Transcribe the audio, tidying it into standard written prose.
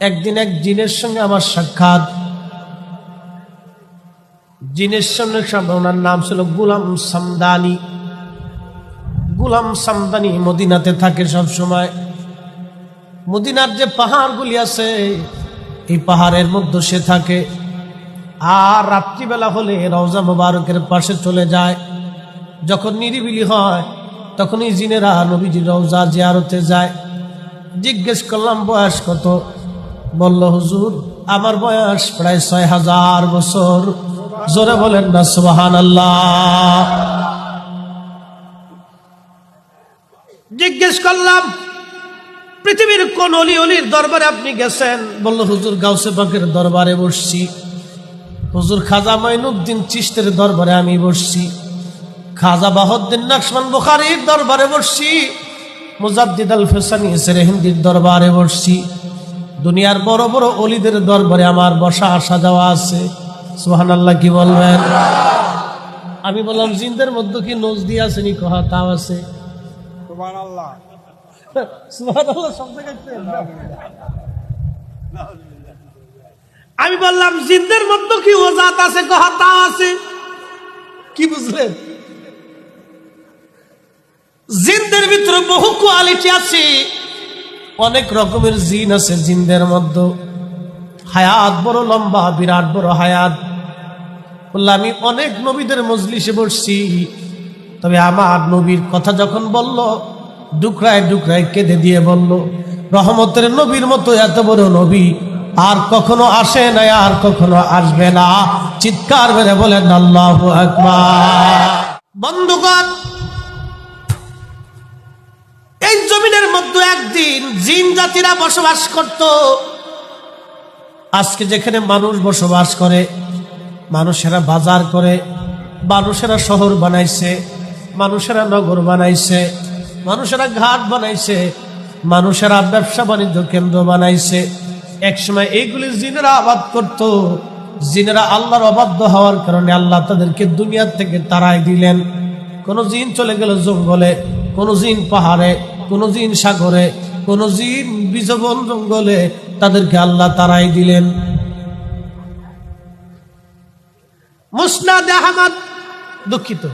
একদিন এক জিনের সঙ্গে আমার সাক্ষাৎ। জিনের সঙ্গে ওনার নাম ছিল গুলাম সামদানি। গুলাম সামদানি মদিনাতে থাকে সব সময়। মদিনার যে পাহাড়গুলি আছে এই পাহাড়ের মধ্যে সে থাকে, আর রাত্রিবেলা হলে রওজা মুবারকের পাশে চলে যায়। যখন নিরিবিলি হয় তখন এই জিনেরা নবীজির রওজা জিয়ারতে যায়। জিজ্ঞেস করলাম বয়স কত? বলল হুজুর আমার বয়স প্রায় ৬০০০ বছর। জোরে বলেন না সুবহানাল্লাহ। জিজ্ঞেস করলাম পৃথিবীর কোন অলির দরবারে আপনি গেছেন? বলল হুজুর গাউসে পাকের দরবারে বসছি। হুজুর খাজা মাইনুদ্দিন চিশতের দরবারে আমি বসছি। খাজা বাহাউদ্দিন নকশবন্দ বুখারীর দরবারে বসছি। মুজাদ্দিদ আল ফিসানি সেরহিন্দির দরবারে বসছি। দুনিয়ার বড় বড় অলিদের দরবারে আমার বসা আসা যাওয়া আছে। সুবহানাল্লাহ কি বলবেন? আমি বললাম জিনদের মধ্যে কি নজদি আছে নি? কহা তাও আছে। সুবহানাল্লাহ সুবহানাল্লাহ শব্দ কাটছেন। আমি বললাম জিনদের মধ্যে কি ওজাত আছে? কহা তাও আছে। কি বুঝলেন? জিনদের ভিতরে বহু কোয়ালিটি আছে, অনেক রকমের জিন আছে জিনদের মধ্যে। হায়াত বড় লম্বা, বিরাট বড় হায়াত। বললাম আমি অনেক নবীদের মজলিসে বসছি, তবে আমার নবীর কথা যখন বলল ডুকরায় ডুকরায় কেঁদে দিয়ে বলল রহমতের নবীর মতো এত বড় নবী আর কখনো আসে না, আর কখনো আসবে না। চিৎকার মেরে বলেন আল্লাহু আকবার। বন্ধুগণ, এই জমিনের মধ্যে একদিন জিন জাতিরা বসবাস করত। আজকে যেখানে মানুষ বসবাস করে, মানুষেরা বাজার করে, মানুষেরা শহর বানাইছে, মানুষেরা নগর বানাইছে, মানুষেরা ঘাট বানাইছে, মানুষেরা ব্যবসা বাণিজ্য কেন্দ্র বানাইছে। একসময় এইগুলি জিনেরা আবাদ করত। জিনেরা আল্লাহর অবাধ্য হওয়ার কারণে আল্লাহ তাদেরকে দুনিয়া থেকে তাড়াই দিলেন। কোন জিন চলে গেল জঙ্গলে, কোন জিন পাহাড়ে, কোন জিন সাগরে, কোন জিন বিজবন জঙ্গলে, তাদেরকে আল্লাহ তাড়াই দিলেন। মুসনাদে আহমদ, দুঃখিত।